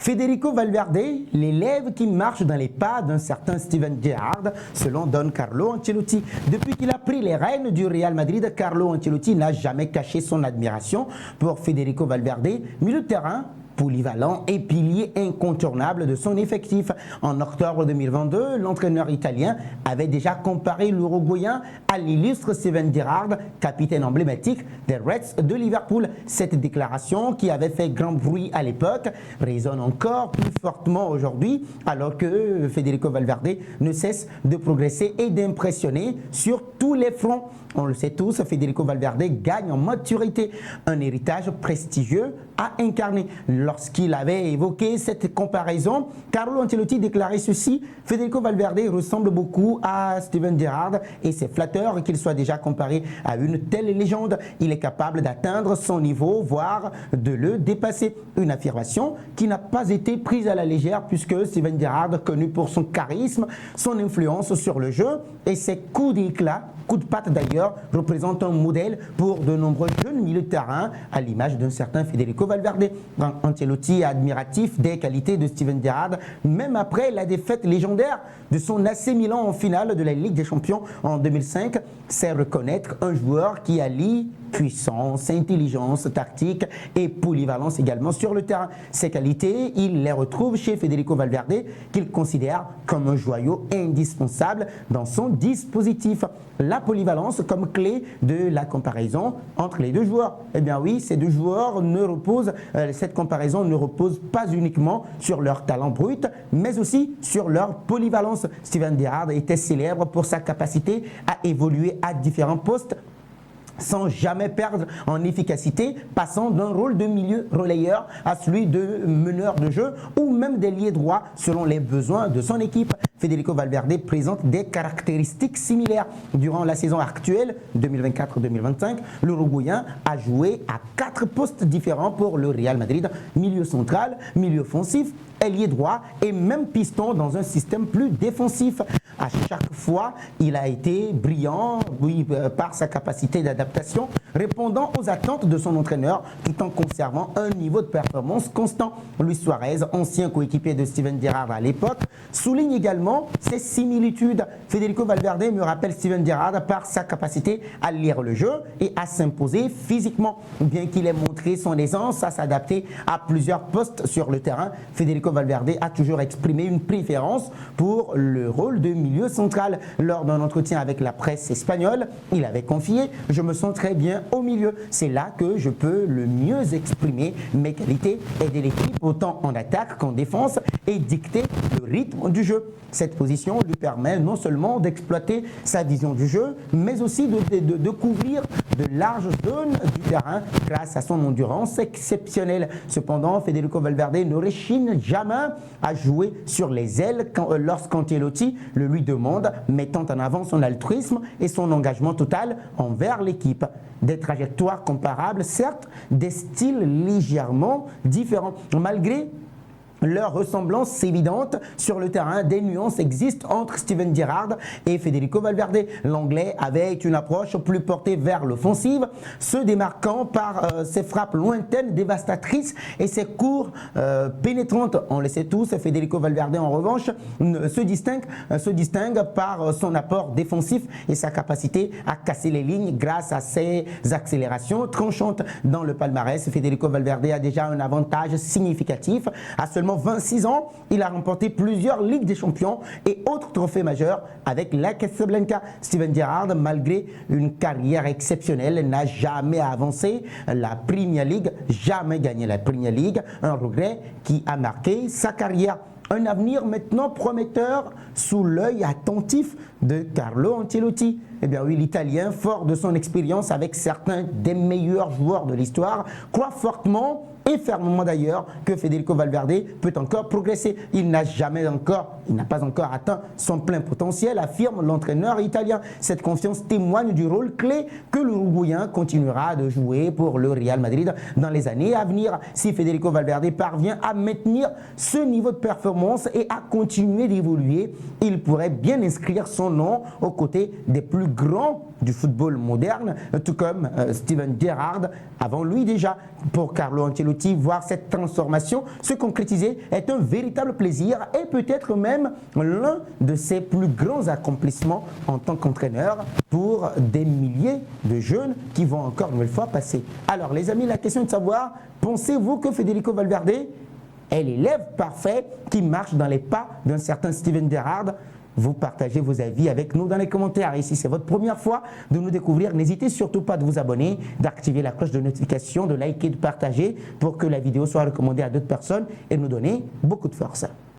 Federico Valverde, l'élève qui marche dans les pas d'un certain Steven Gerrard, selon Don Carlo Ancelotti. Depuis qu'il a pris les rênes du Real Madrid, Carlo Ancelotti n'a jamais caché son admiration pour Federico Valverde, milieu de terrain polyvalent et pilier incontournable de son effectif. En octobre 2022, l'entraîneur italien avait déjà comparé l'Uruguayen à l'illustre Steven Gerrard, capitaine emblématique des Reds de Liverpool. Cette déclaration, qui avait fait grand bruit à l'époque, résonne encore plus fortement aujourd'hui, alors que Federico Valverde ne cesse de progresser et d'impressionner sur tous les fronts. On le sait tous, Federico Valverde gagne en maturité, un héritage prestigieux à incarner. Lorsqu'il avait évoqué cette comparaison, Carlo Ancelotti déclarait ceci: Federico Valverde ressemble beaucoup à Steven Gerrard et c'est flatteur qu'il soit déjà comparé à une telle légende. Il est capable d'atteindre son niveau, voire de le dépasser. Une affirmation qui n'a pas été prise à la légère, puisque Steven Gerrard, connu pour son charisme, son influence sur le jeu et ses coups d'éclat, coups de patte d'ailleurs, représente un modèle pour de nombreux jeunes milieux de terrain, à l'image d'un certain Federico Valverde. Ancelotti est admiratif des qualités de Steven Gerrard, même après la défaite légendaire de son AC Milan en finale de la Ligue des Champions en 2005, c'est reconnaître un joueur qui allie puissance, intelligence tactique et polyvalence également sur le terrain. Ces qualités, il les retrouve chez Federico Valverde, qu'il considère comme un joyau indispensable dans son dispositif. La polyvalence comme clé de la comparaison entre les deux joueurs. Eh bien oui, ces deux joueurs ne reposent, cette comparaison ne repose pas uniquement sur leur talent brut, mais aussi sur leur polyvalence. Steven Gerrard était célèbre pour sa capacité à évoluer à différents postes sans jamais perdre en efficacité, passant d'un rôle de milieu relayeur à celui de meneur de jeu ou même d'ailier droit selon les besoins de son équipe. Federico Valverde présente des caractéristiques similaires. Durant la saison actuelle 2024-2025, l'Uruguayen a joué à 4 postes différents pour le Real Madrid: milieu central, milieu offensif, ailier droit et même piston dans un système plus défensif. À chaque fois, il a été brillant par sa capacité d'adaptation, répondant aux attentes de son entraîneur tout en conservant un niveau de performance constant. Luis Suarez, ancien coéquipier de Steven Gerrard à l'époque, souligne également ses similitudes. Federico Valverde me rappelle Steven Gerrard par sa capacité à lire le jeu et à s'imposer physiquement. Bien qu'il ait montré son aisance à s'adapter à plusieurs postes sur le terrain, Federico Valverde a toujours exprimé une préférence pour le rôle de milieu central. Lors d'un entretien avec la presse espagnole, il avait confié: je me sens très bien au milieu, c'est là que je peux le mieux exprimer mes qualités, aider l'équipe autant en attaque qu'en défense et dicter le rythme du jeu. Cette position lui permet non seulement d'exploiter sa vision du jeu, mais aussi de couvrir de larges zones du terrain grâce à son endurance exceptionnelle. Cependant, Federico Valverde ne rechigne jamais à jouer sur les ailes lorsqu'Ancelotti le lui demande, mettant en avant son altruisme et son engagement total envers l'équipe. Des trajectoires comparables, certes, des styles légèrement différents. Malgré leur ressemblance évidente sur le terrain, des nuances existent entre Steven Gerrard et Federico Valverde. L'Anglais avait une approche plus portée vers l'offensive, se démarquant par ses frappes lointaines, dévastatrices et ses cours pénétrantes. On le sait tous, Federico Valverde en revanche se distingue par son apport défensif et sa capacité à casser les lignes grâce à ses accélérations tranchantes. Dans le palmarès, Federico Valverde a déjà un avantage significatif. À seulement 26 ans, il a remporté plusieurs Ligues des Champions et autres trophées majeurs avec la Casablanca. Steven Gerrard, malgré une carrière exceptionnelle, n'a jamais avancé la Premier League, jamais gagné la Premier League, un regret qui a marqué sa carrière. Un avenir maintenant prometteur sous l'œil attentif de Carlo Ancelotti. Eh bien oui, l'Italien, fort de son expérience avec certains des meilleurs joueurs de l'histoire, croit fortement et fermement d'ailleurs que Federico Valverde peut encore progresser. Il n'a pas encore atteint son plein potentiel, affirme l'entraîneur italien. Cette confiance témoigne du rôle clé que l'Uruguayen continuera de jouer pour le Real Madrid dans les années à venir. Si Federico Valverde parvient à maintenir ce niveau de performance et à continuer d'évoluer, il pourrait bien inscrire son nom aux côtés des plus grands du football moderne, tout comme Steven Gerrard avant lui déjà. Pour Carlo Ancelotti, voir cette transformation se concrétiser est un véritable plaisir et peut-être même l'un de ses plus grands accomplissements en tant qu'entraîneur pour des milliers de jeunes qui vont encore une nouvelle fois passer. Alors les amis, la question est de savoir, pensez-vous que Federico Valverde est l'élève parfait qui marche dans les pas d'un certain Steven Gerrard? Vous partagez vos avis avec nous dans les commentaires. Et si c'est votre première fois de nous découvrir, n'hésitez surtout pas de vous abonner, d'activer la cloche de notification, de liker, de partager pour que la vidéo soit recommandée à d'autres personnes et nous donner beaucoup de force.